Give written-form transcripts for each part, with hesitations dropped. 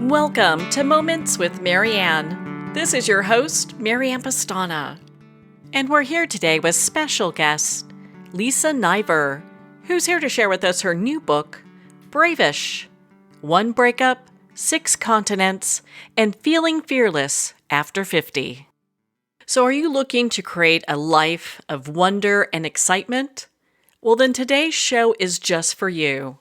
Welcome to Moments with Marianne. This is your host, Marianne Pastana. And we're here today with special guest, Lisa Niver, who's here to share with us her new book, Bravish: One Breakup, Six Continents, and Feeling Fearless After 50. So are you looking to create a life of wonder and excitement? Well, then today's show is just for you.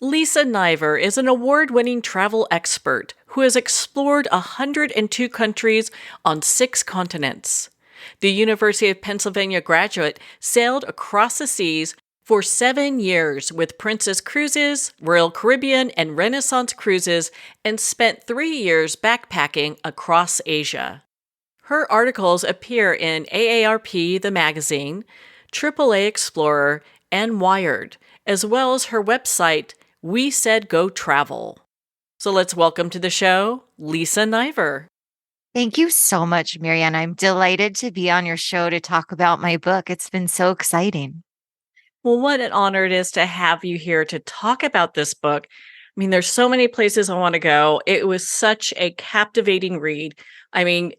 Lisa Niver is an award-winning travel expert who has explored 102 countries on 6 continents. The University of Pennsylvania graduate sailed across the seas for 7 years with Princess Cruises, Royal Caribbean, and Renaissance Cruises, and spent 3 years backpacking across Asia. Her articles appear in AARP, the magazine, AAA Explorer, and Wired, as well as her website, We Said Go Travel. So let's welcome to the show, Lisa Niver. Thank you so much, Marianne. I'm delighted to be on your show to talk about my book. It's been so exciting. Well, what an honor it is to have you here to talk about this book. I mean, there's so many places I want to go. It was such a captivating read. I mean,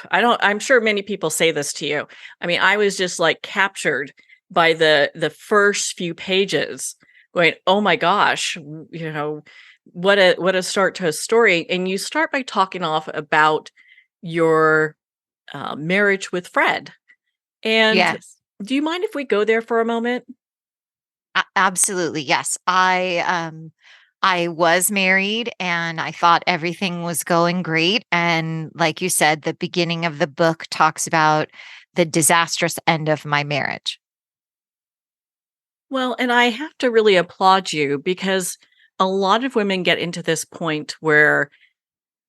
I'm sure many people say this to you. I mean, I was just like captured by the first few pages going, oh my gosh, what a start to a story. And you start by talking off about your marriage with Fred. And Yes, do you mind if we go there for a moment? absolutely. Yes. I was married and I thought everything was going great. And like you said, the beginning of the book talks about the disastrous end of my marriage. Well, and I have to really applaud you because a lot of women get into this point where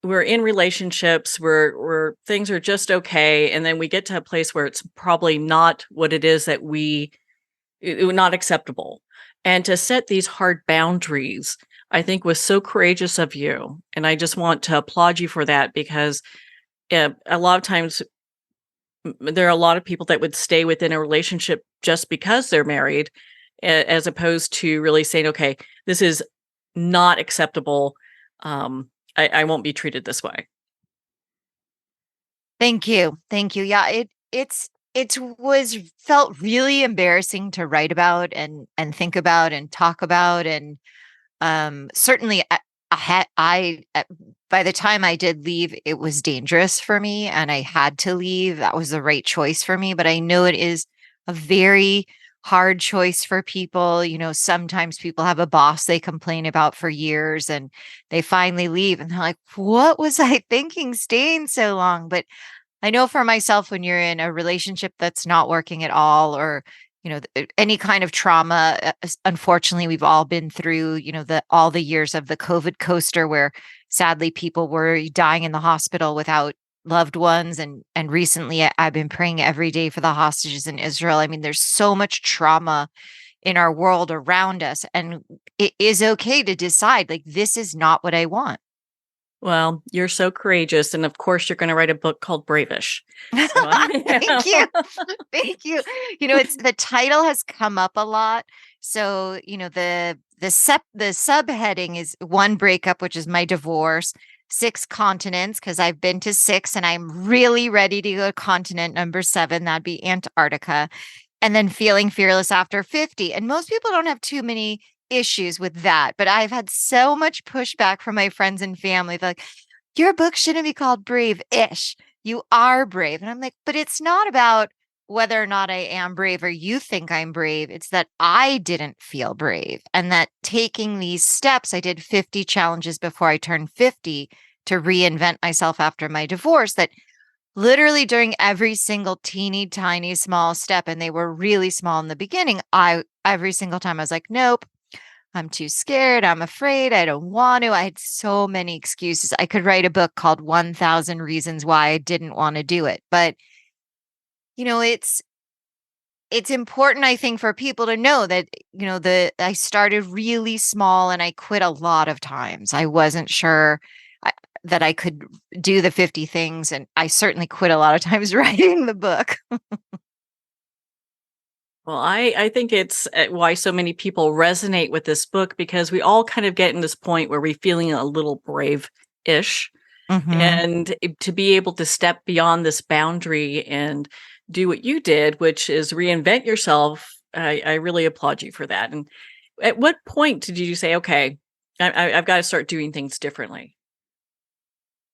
we're in relationships where things are just okay, and then we get to a place where it's probably not what it is that not acceptable. And to set these hard boundaries, I think was so courageous of you. And I just want to applaud you for that because a lot of times there are a lot of people that would stay within a relationship just because they're married, as opposed to really saying, okay, this is not acceptable. I won't be treated this way. Thank you. Thank you. Yeah, it was felt really embarrassing to write about and think about and talk about. And certainly, by the time I did leave, it was dangerous for me, and I had to leave. That was the right choice for me. But I know it is a very hard choice for people. Sometimes people have a boss they complain about for years, and they finally leave, and they're like, "What was I thinking, staying so long?" But I know for myself, when you're in a relationship that's not working at all, or any kind of trauma, unfortunately, we've all been through, all the years of the COVID coaster, where sadly people were dying in the hospital without loved ones. And recently, I've been praying every day for the hostages in Israel. I mean, there's so much trauma in our world around us, and it is okay to decide, like, this is not what I want. Well, you're so courageous, and of course, you're going to write a book called Bravish. So, Thank you. Thank you. It's the title has come up a lot. So, the subheading is One Breakup, which is my divorce, Six Continents, because I've been to 6 and I'm really ready to go to continent number 7. That'd be Antarctica. And then Feeling Fearless After 50. And most people don't have too many issues with that, but I've had so much pushback from my friends and family. They're like, your book shouldn't be called Brave-ish. You are brave. And I'm like, but it's not about whether or not I am brave or you think I'm brave. It's that I didn't feel brave, and that taking these steps, I did 50 challenges before I turned 50 to reinvent myself after my divorce, that literally during every single teeny tiny small step, and they were really small in the beginning, every single time I was like, nope, I'm too scared. I'm afraid. I don't want to. I had so many excuses. I could write a book called 1000 Reasons Why I Didn't Want to Do It. But, it's important, I think, for people to know that, I started really small and I quit a lot of times. I wasn't sure that I could do the 50 things. And I certainly quit a lot of times writing the book. Well, I think it's why so many people resonate with this book because we all kind of get in this point where we're feeling a little brave-ish. Hmm. And to be able to step beyond this boundary and do what you did, which is reinvent yourself, I really applaud you for that. And at what point did you say, okay, I've got to start doing things differently?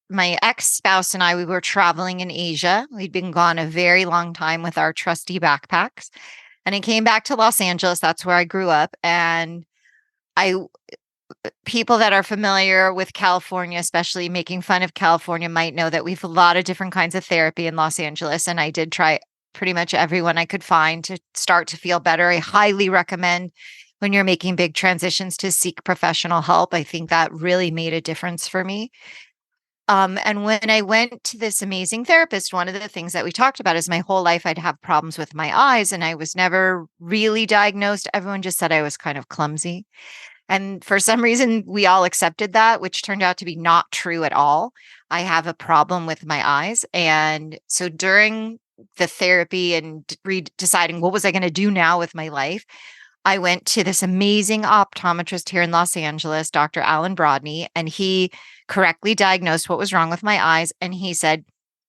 My ex-spouse and I, we were traveling in Asia. We'd been gone a very long time with our trusty backpacks. And I came back to Los Angeles. That's where I grew up. And I people that are familiar with California, especially making fun of California, might know that we have a lot of different kinds of therapy in Los Angeles. And I did try pretty much everyone I could find to start to feel better. I highly recommend when you're making big transitions to seek professional help. I think that really made a difference for me. And when I went to this amazing therapist, one of the things that we talked about is my whole life I'd have problems with my eyes, and I was never really diagnosed. Everyone just said I was kind of clumsy. And for some reason, we all accepted that, which turned out to be not true at all. I have a problem with my eyes. And so during the therapy and deciding what was I going to do now with my life, I went to this amazing optometrist here in Los Angeles, Dr. Alan Brodney, and he correctly diagnosed what was wrong with my eyes. And he said,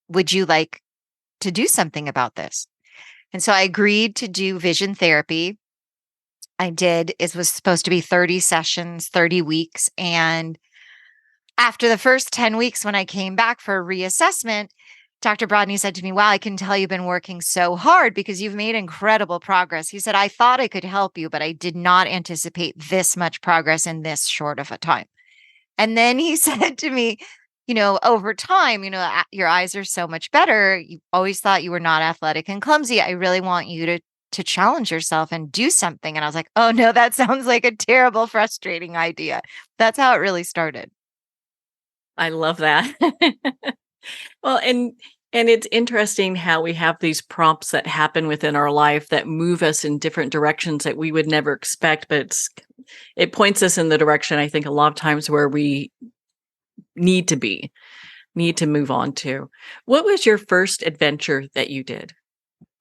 "Would you like to do something about this?" And so I agreed to do vision therapy. I did. It was supposed to be 30 sessions, 30 weeks. And after the first 10 weeks, when I came back for a reassessment, Dr. Brodney said to me, "Wow, I can tell you've been working so hard because you've made incredible progress." He said, "I thought I could help you, but I did not anticipate this much progress in this short of a time." And then he said to me, "Over time, your eyes are so much better. You always thought you were not athletic and clumsy. I really want you to challenge yourself and do something." And I was like, "Oh no, that sounds like a terrible, frustrating idea." That's how it really started. I love that. Well, and it's interesting how we have these prompts that happen within our life that move us in different directions that we would never expect, but it points us in the direction I think a lot of times where we need to be, need to move on to. What was your first adventure that you did?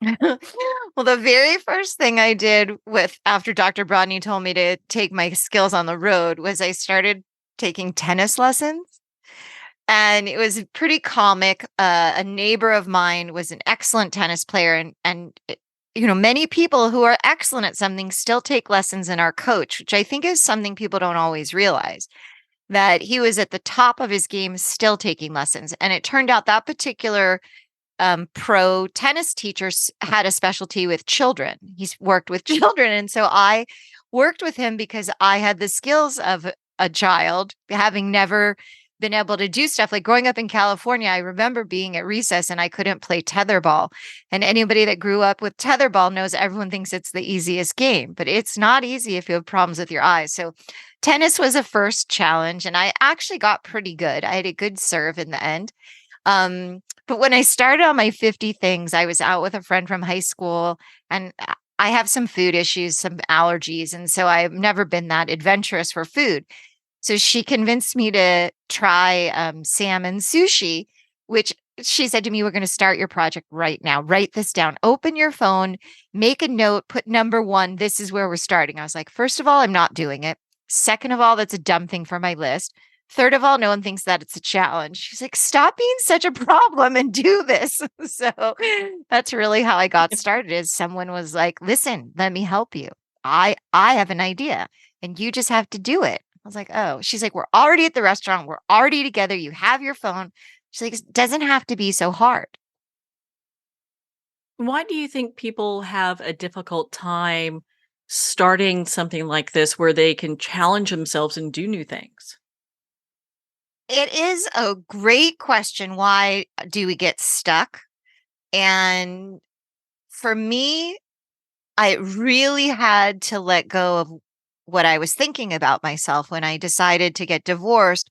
Well, the very first thing I did with after Dr. Brodney told me to take my skills on the road was I started taking tennis lessons. And it was pretty comic. A neighbor of mine was an excellent tennis player, and many people who are excellent at something still take lessons in our coach, which I think is something people don't always realize. That he was at the top of his game, still taking lessons, and it turned out that particular pro tennis teachers had a specialty with children. He's worked with children. And so I worked with him because I had the skills of a child, having never been able to do stuff like growing up in California. I remember being at recess and I couldn't play tetherball. And anybody that grew up with tetherball knows everyone thinks it's the easiest game, but it's not easy if you have problems with your eyes. So tennis was a first challenge, and I actually got pretty good. I had a good serve in the end. But when I started on my 50 things, I was out with a friend from high school, and I have some food issues, some allergies. And so I've never been that adventurous for food. So she convinced me to try salmon sushi, which she said to me, "We're going to start your project right now. Write this down. Open your phone, make a note, put number one. This is where we're starting." I was like, "First of all, I'm not doing it. Second of all, that's a dumb thing for my list. Third of all, no one thinks that it's a challenge." She's like, "Stop being such a problem and do this." So that's really how I got started. Is someone was like, "Listen, let me help you. I have an idea and you just have to do it." I was like, "Oh." She's like, "We're already at the restaurant. We're already together. You have your phone." She's like, "It doesn't have to be so hard." Why do you think people have a difficult time starting something like this where they can challenge themselves and do new things? It is a great question. Why do we get stuck? And for me, I really had to let go of what I was thinking about myself when I decided to get divorced.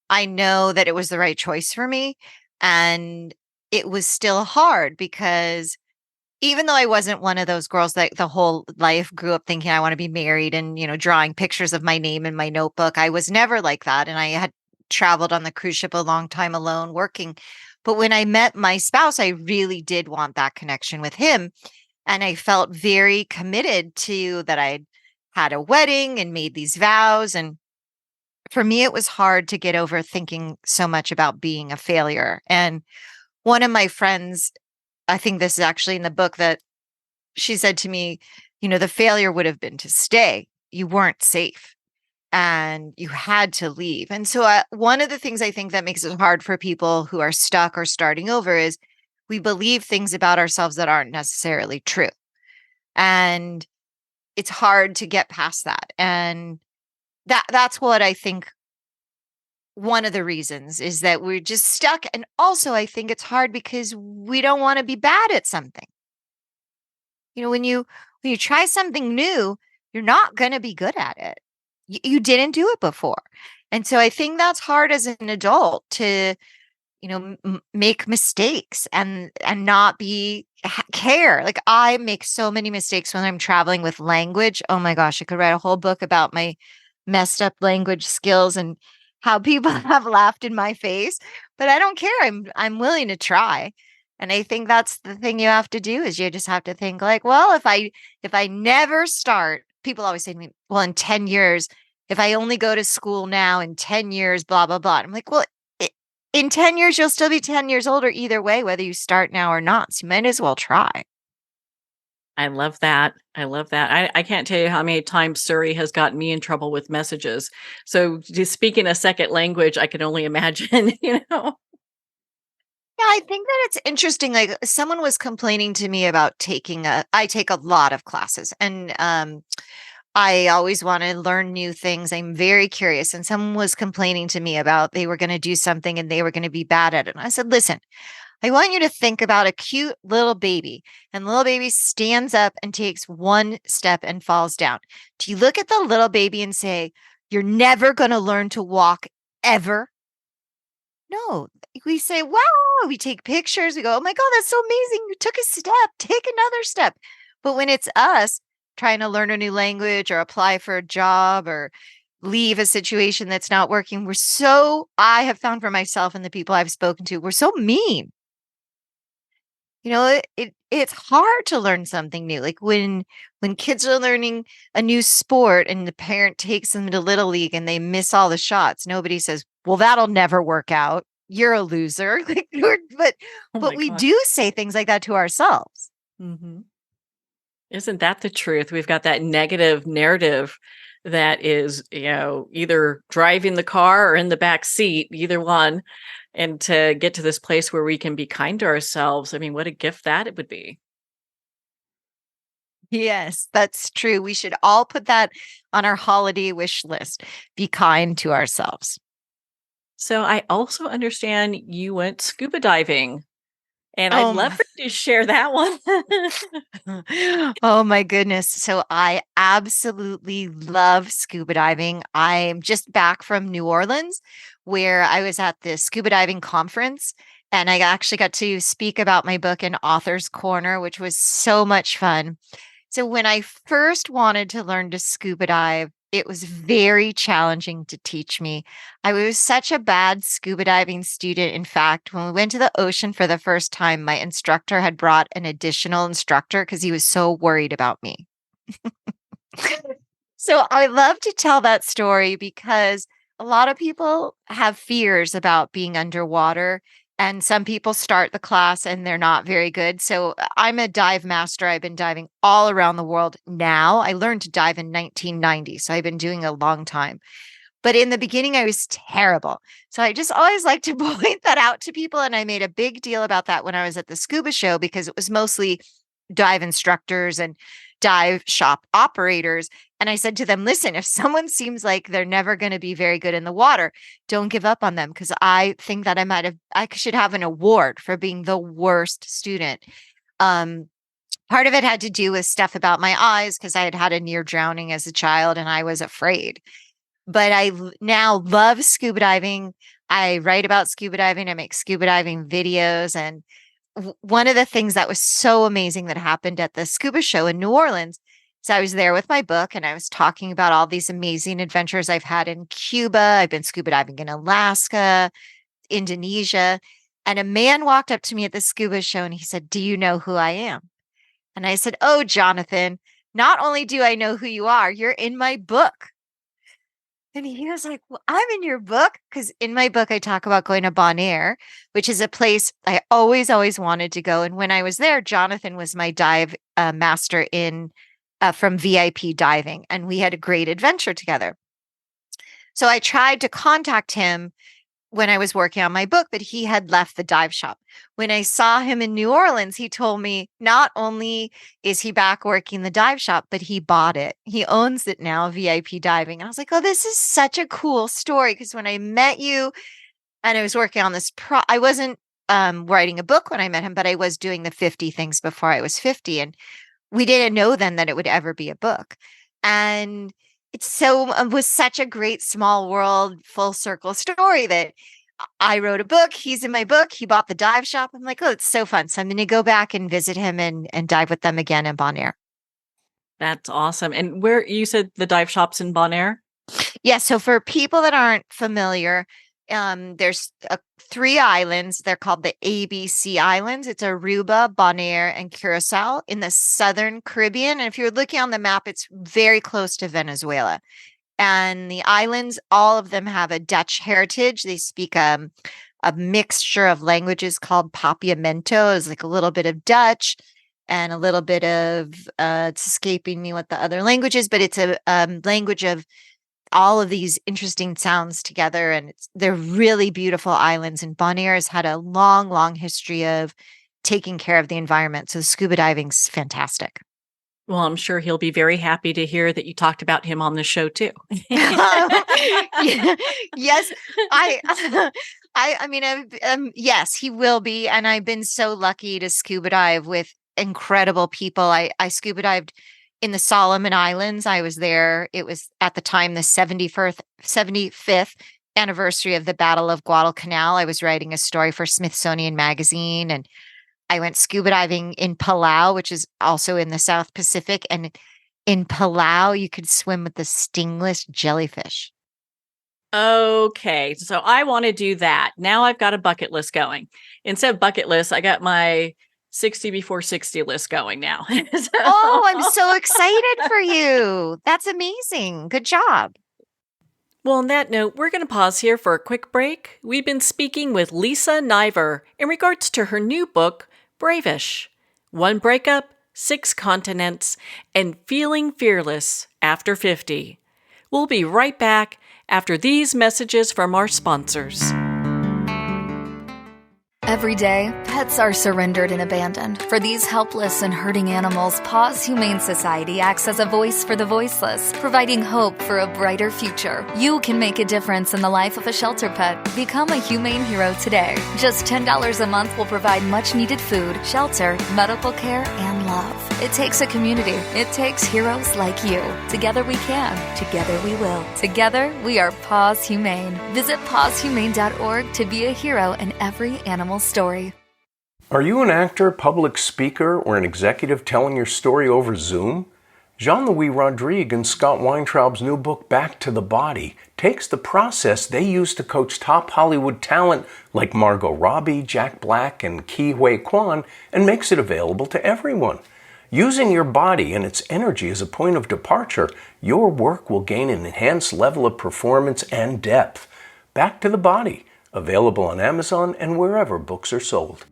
I know that it was the right choice for me. And it was still hard because even though I wasn't one of those girls that the whole life grew up thinking I want to be married and, drawing pictures of my name in my notebook, I was never like that. And I had traveled on the cruise ship a long time alone working. But when I met my spouse, I really did want that connection with him. And I felt very committed to that. I'd had a wedding and made these vows. And for me, it was hard to get over thinking so much about being a failure. And one of my friends, I think this is actually in the book, that she said to me, the failure would have been to stay. You weren't safe and you had to leave. And so, one of the things I think that makes it hard for people who are stuck or starting over is we believe things about ourselves that aren't necessarily true. And it's hard to get past that. And that's what I think one of the reasons is that we're just stuck. And also I think it's hard because we don't want to be bad at something. When you try something new, you're not going to be good at it. You didn't do it before. And so I think that's hard as an adult to make mistakes and not care. Like, I make so many mistakes when I'm traveling with language. Oh my gosh, I could write a whole book about my messed up language skills and how people have laughed in my face, but I don't care. I'm willing to try. And I think that's the thing you have to do, is you just have to think like, well, if I never start, people always say to me, well, in 10 years, if I only go to school now, in 10 years, blah, blah, blah. I'm like, well, in 10 years, you'll still be 10 years older either way, whether you start now or not. So you might as well try. I love that. I love that. I can't tell you how many times Surrey has gotten me in trouble with messages. So just speaking a second language, I can only imagine, Yeah, I think that it's interesting. Like, someone was complaining to me about I take a lot of classes, and I always want to learn new things. I'm very curious. And someone was complaining to me about they were going to do something and they were going to be bad at it. And I said, listen, I want you to think about a cute little baby, and the little baby stands up and takes one step and falls down. Do you look at the little baby and say, you're never going to learn to walk ever? No, we say, wow, we take pictures. We go, oh my God, that's so amazing. You took a step, take another step. But when it's us trying to learn a new language or apply for a job or leave a situation that's not working, I have found for myself and the people I've spoken to, we're so mean. It's hard to learn something new. Like, when kids are learning a new sport and the parent takes them to Little League and they miss all the shots, nobody says, well, that'll never work out. You're a loser. Like, but Oh but my we gosh. do say things like that to ourselves. Mhm. Isn't that the truth? We've got that negative narrative that is, either driving the car or in the back seat, either one. And to get to this place where we can be kind to ourselves, I mean, what a gift that it would be. Yes, that's true. We should all put that on our holiday wish list. Be kind to ourselves. So I also understand you went scuba diving, and I'd Oh love my for you to share that one. Oh my goodness. So I absolutely love scuba diving. I'm just back from New Orleans, where I was at the scuba diving conference, and I actually got to speak about my book in Author's Corner, which was so much fun. So when I first wanted to learn to scuba dive, it was very challenging to teach me. I was such a bad scuba diving student. In fact, when we went to the ocean for the first time, my instructor had brought an additional instructor because he was so worried about me. So I love to tell that story because a lot of people have fears about being underwater, and some people start the class and they're not very good. So I'm a dive master. I've been diving all around the world now. I learned to dive in 1990, so I've been doing a long time. But in the beginning, I was terrible. So I just always like to point that out to people. And I made a big deal about that when I was at the scuba show, because it was mostly dive instructors and dive shop operators. And I said to them, listen, if someone seems like they're never going to be very good in the water, don't give up on them. Because I think that I should have an award for being the worst student. Um, Part of it had to do with stuff about my eyes, because I had had a near drowning as a child and I was afraid. But now love scuba diving. I write about scuba diving. I make scuba diving videos. And one of the things that was so amazing that happened at the scuba show in New Orleans, so I was there with my book and I was talking about all these amazing adventures I've had in Cuba. I've been scuba diving in Alaska, Indonesia. And a man walked up to me at the scuba show and he said, do you know who I am? And I said, "Oh, Jonathan, not only do I know who you are, you're in my book." And he was like, "Well, I'm in your book." Because in my book, I talk about going to Bonaire, which is a place I always, always wanted to go. And when I was there, Jonathan was my dive master in from VIP diving, and we had a great adventure together. So I tried to contact him when I was working on my book, but he had left the dive shop. When I saw him in New Orleans, he told me not only is he back working the dive shop, but he bought it. He owns it now, VIP diving. And I was like, oh, this is such a cool story. Because when I met you and I was working on this, I wasn't writing a book when I met him, but I was doing the 50 things before I was 50. And we didn't know then that it would ever be a book. And it was such a great small world full circle story that I wrote a book. He's in my book. He bought the dive shop. I'm like, oh, it's so fun. So I'm going to go back and visit him and dive with them again in Bonaire. That's awesome. And where you said the dive shop's in Bonaire? Yeah. So for people that aren't familiar, there's 3 islands. They're called the ABC Islands. It's Aruba, Bonaire, and Curacao in the southern Caribbean. And if you're looking on the map, it's very close to Venezuela. And the islands, all of them have a Dutch heritage. They speak a mixture of languages called Papiamento. It's like a little bit of Dutch and a little bit of, it's escaping me what the other language is, but it's a language of all of these interesting sounds together. And they're really beautiful islands. And Bonaire has had a long, long history of taking care of the environment. So scuba diving's fantastic. Well, I'm sure he'll be very happy to hear that you talked about him on the show too. Yes, I mean, yes, he will be. And I've been so lucky to scuba dive with incredible people. I scuba dived in the Solomon Islands. I was there. It was at the time the 75th anniversary of the Battle of Guadalcanal. I was writing a story for Smithsonian Magazine, and I went scuba diving in Palau, which is also in the South Pacific. And in Palau, you could swim with the stingless jellyfish. Okay, so I want to do that. Now I've got a bucket list going. Instead of bucket list, I got my 60 before 60 list going now. Oh, I'm so excited for you. That's amazing. Good job. Well, on that note, we're going to pause here for a quick break. We've been speaking with Lisa Niver in regards to her new book, Bravish: 1 Breakup, 6 Continents, and Feeling Fearless After 50. We'll be right back after these messages from our sponsors. Every day, pets are surrendered and abandoned. For these helpless and hurting animals, Paws Humane Society acts as a voice for the voiceless, providing hope for a brighter future. You can make a difference in the life of a shelter pet. Become a humane hero today. Just $10 a month will provide much-needed food, shelter, medical care, and love. It takes a community. It takes heroes like you. Together we can. Together we will. Together we are Paws Humane. Visit pawshumane.org to be a hero in every animal story. Are you an actor, public speaker, or an executive telling your story over Zoom? Jean-Louis Rodrigue and Scott Weintraub's new book, Back to the Body, takes the process they use to coach top Hollywood talent like Margot Robbie, Jack Black, and Ke Huy Quan and makes it available to everyone. Using your body and its energy as a point of departure, your work will gain an enhanced level of performance and depth. Back to the Body, available on Amazon and wherever books are sold.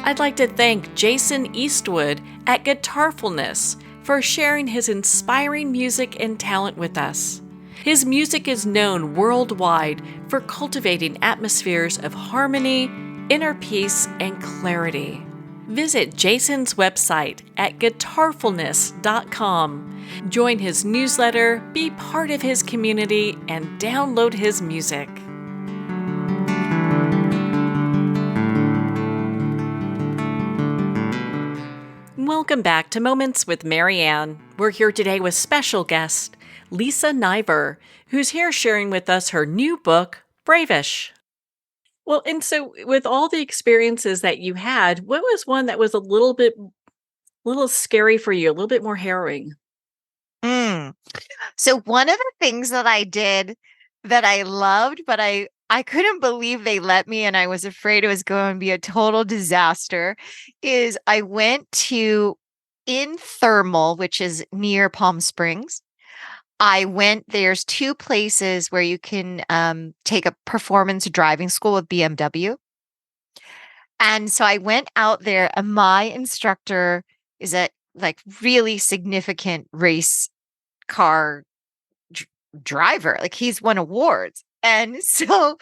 I'd like to thank Jason Eastwood at Guitarfulness for sharing his inspiring music and talent with us. His music is known worldwide for cultivating atmospheres of harmony, inner peace, and clarity. Visit Jason's website at guitarfulness.com. Join his newsletter, be part of his community, and download his music. Welcome back to Moments with Marianne. We're here today with special guest Lisa Niver, who's here sharing with us her new book, Bravish. Well, and so with all the experiences that you had, what was one that was a little scary for you, a little bit more harrowing? So one of the things that I did that I loved, but I I couldn't believe they let me, and I was afraid it was going to be a total disaster, is I went to in Thermal, which is near Palm Springs. There's two places where you can take a performance driving school with BMW. And so I went out there, and my instructor is a like really significant race car driver. Like he's won awards. And so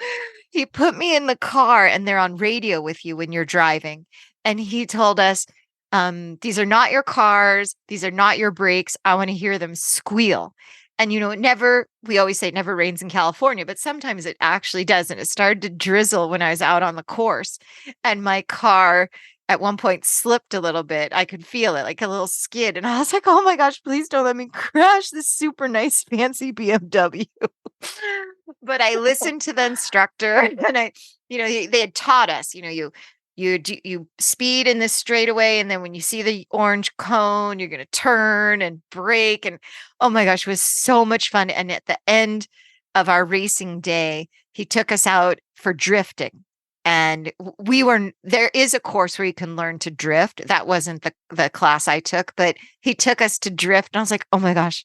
he put me in the car, and they're on radio with you when you're driving. And he told us, these are not your cars. These are not your brakes. I want to hear them squeal. And, we always say it never rains in California, but sometimes it actually does. And it started to drizzle when I was out on the course. And my car at one point slipped a little bit. I could feel it, like a little skid. And I was like, oh my gosh, please don't let me crash this super nice, fancy BMW. But I listened to the instructor, and they had taught us, you speed in this straightaway, and then when you see the orange cone, you're going to turn and brake. And oh my gosh, it was so much fun. And at the end of our racing day, he took us out for drifting. And there is a course where you can learn to drift. That wasn't the class I took, but he took us to drift. And I was like, oh my gosh,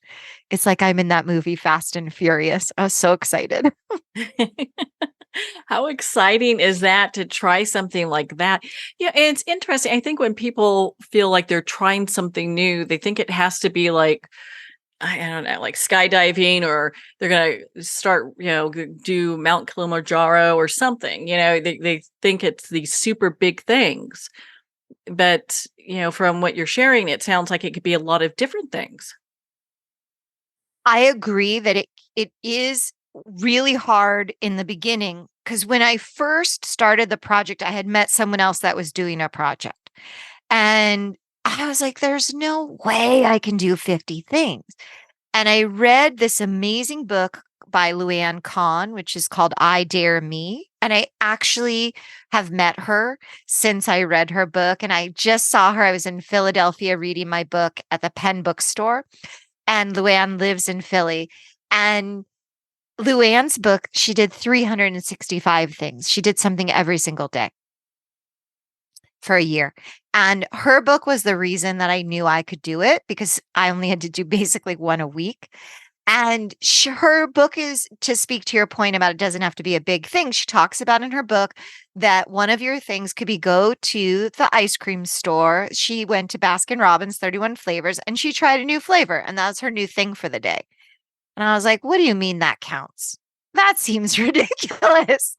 it's like I'm in that movie Fast and Furious. I was so excited. How exciting is that to try something like that? Yeah, and it's interesting. I think when people feel like they're trying something new, they think it has to be like, I don't know, like skydiving, or they're going to start, do Mount Kilimanjaro or something. They think it's these super big things. But, from what you're sharing, it sounds like it could be a lot of different things. I agree that it is really hard in the beginning, because when I first started the project, I had met someone else that was doing a project. And I was like, there's no way I can do 50 things. And I read this amazing book by Luann Kahn, which is called I Dare Me. And I actually have met her since I read her book. And I just saw her. I was in Philadelphia reading my book at the Penn bookstore. And Luann lives in Philly. And Luann's book, she did 365 things. She did something every single day for a year. And her book was the reason that I knew I could do it, because I only had to do basically one a week. And her book is, to speak to your point about it doesn't have to be a big thing. She talks about in her book that one of your things could be go to the ice cream store. She went to Baskin Robbins, 31 flavors, and she tried a new flavor. And that was her new thing for the day. And I was like, what do you mean that counts? That seems ridiculous.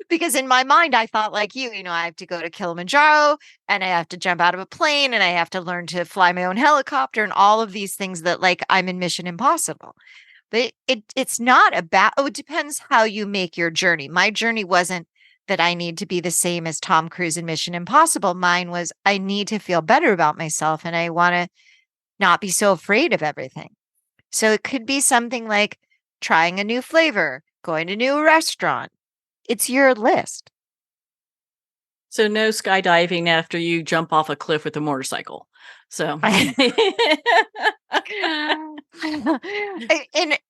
Because in my mind, I thought like you, I have to go to Kilimanjaro, and I have to jump out of a plane, and I have to learn to fly my own helicopter, and all of these things that like I'm in Mission Impossible. But it's not about, it depends how you make your journey. My journey wasn't that I need to be the same as Tom Cruise in Mission Impossible. Mine was, I need to feel better about myself, and I want to not be so afraid of everything. So it could be something like trying a new flavor, going to a new restaurant. It's your list. So no skydiving after you jump off a cliff with a motorcycle. So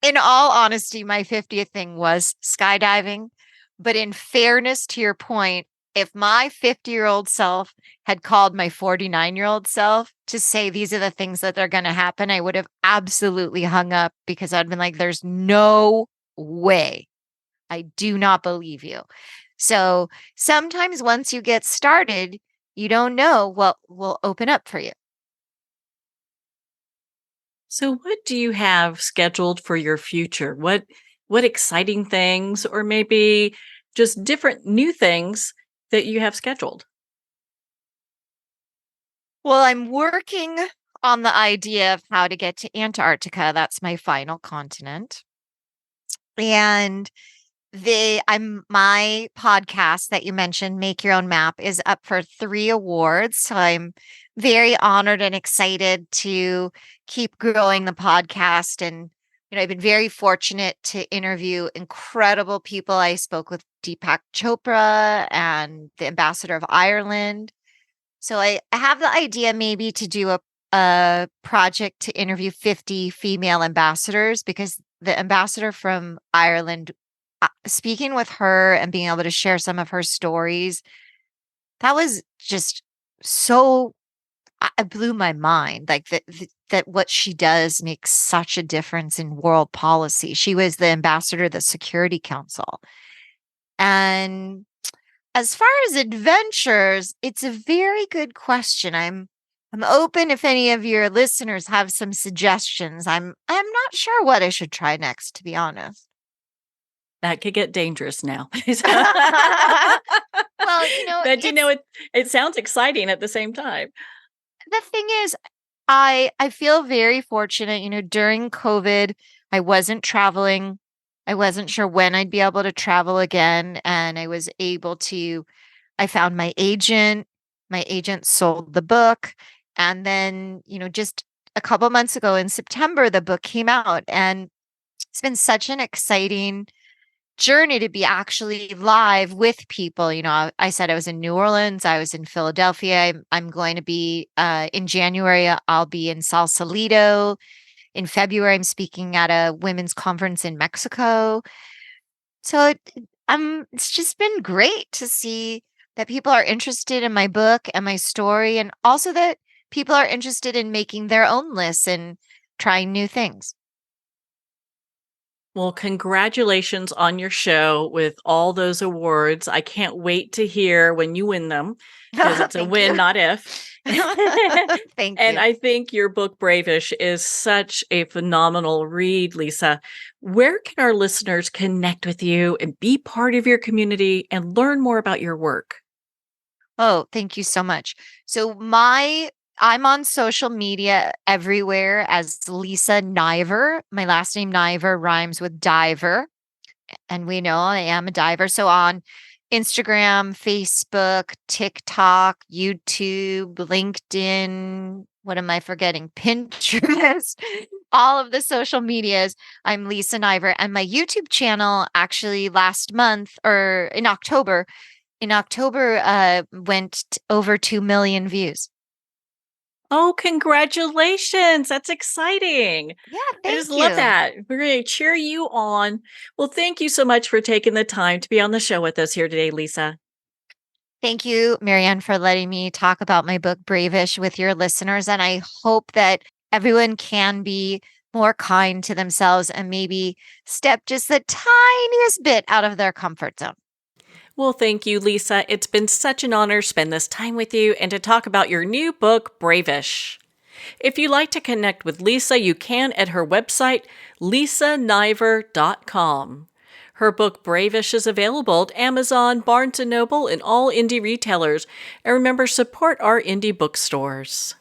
in all honesty, my 50th thing was skydiving. But in fairness to your point, if my 50-year-old self had called my 49-year-old self to say these are the things that are going to happen, I would have absolutely hung up, because I'd been like, there's no way. I do not believe you. So sometimes once you get started, you don't know what will open up for you. So what do you have scheduled for your future? What exciting things, or maybe just different new things that you have scheduled? Well, I'm working on the idea of how to get to Antarctica. That's my final continent. And my podcast that you mentioned, Make Your Own Map, is up for 3 awards. So I'm very honored and excited to keep growing the podcast. And, I've been very fortunate to interview incredible people. I spoke with Deepak Chopra and the ambassador of Ireland. So I have the idea maybe to do a project to interview 50 female ambassadors, because the ambassador from Ireland speaking with her and being able to share some of her stories, that was just so, it blew my mind. Like that what she does makes such a difference in world policy. She was the ambassador to the Security Council. And as far as adventures, it's a very good question. I'm open if any of your listeners have some suggestions. I'm not sure what I should try next, to be honest. That could get dangerous now. Well, But it sounds exciting at the same time. the thing is, I feel very fortunate. During COVID, I wasn't traveling. I wasn't sure when I'd be able to travel again, and I was able to. I found my agent. My agent sold the book, and then just a couple months ago in September, the book came out, and it's been such an exciting journey to be actually live with people. I said I was in New Orleans, I was in Philadelphia. I'm going to be in January, I'll be in Sausalito. In February, I'm speaking at a women's conference in Mexico. So it's just been great to see that people are interested in my book and my story, and also that people are interested in making their own lists and trying new things. Well, congratulations on your show with all those awards. I can't wait to hear when you win them, because it's a Thank win, you. not if. Thank And you. I think your book, Bravish, is such a phenomenal read, Lisa. Where can our listeners connect with you and be part of your community and learn more about your work? Oh, thank you so much. So I'm on social media everywhere as Lisa Niver. My last name Niver rhymes with diver, and we know I am a diver. So on Instagram, Facebook, TikTok, YouTube, LinkedIn, what am I forgetting? Pinterest, all of the social medias, I'm Lisa Niver. And my YouTube channel actually last month, or in October, went over 2 million views. Oh, congratulations. That's exciting. Yeah, I thank just you. love that. We're going to cheer you on. Well, thank you so much for taking the time to be on the show with us here today, Lisa. Thank you, Marianne, for letting me talk about my book, Bravish, with your listeners. And I hope that everyone can be more kind to themselves and maybe step just the tiniest bit out of their comfort zone. Well, thank you, Lisa. It's been such an honor to spend this time with you and to talk about your new book, Bravish. If you'd like to connect with Lisa, you can at her website, lisaniver.com. Her book, Bravish, is available at Amazon, Barnes & Noble, and all indie retailers. And remember, support our indie bookstores.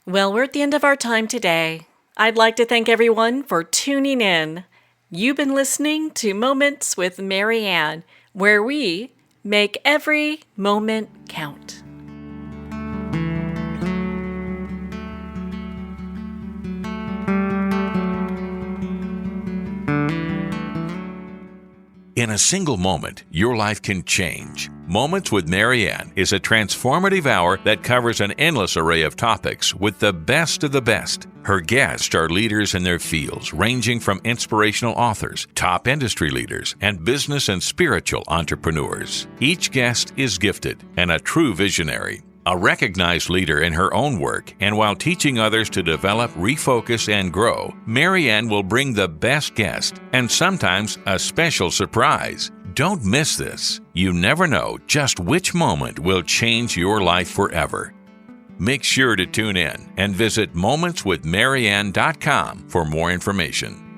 Well, we're at the end of our time today. I'd like to thank everyone for tuning in. You've been listening to Moments with Marianne, where we make every moment count. In a single moment, your life can change. Moments with Marianne is a transformative hour that covers an endless array of topics with the best of the best. Her guests are leaders in their fields, ranging from inspirational authors, top industry leaders, and business and spiritual entrepreneurs. Each guest is gifted and a true visionary, a recognized leader in her own work, and while teaching others to develop, refocus, and grow, Marianne will bring the best guest and sometimes a special surprise. Don't miss this. You never know just which moment will change your life forever. Make sure to tune in and visit momentswithmarianne.com for more information.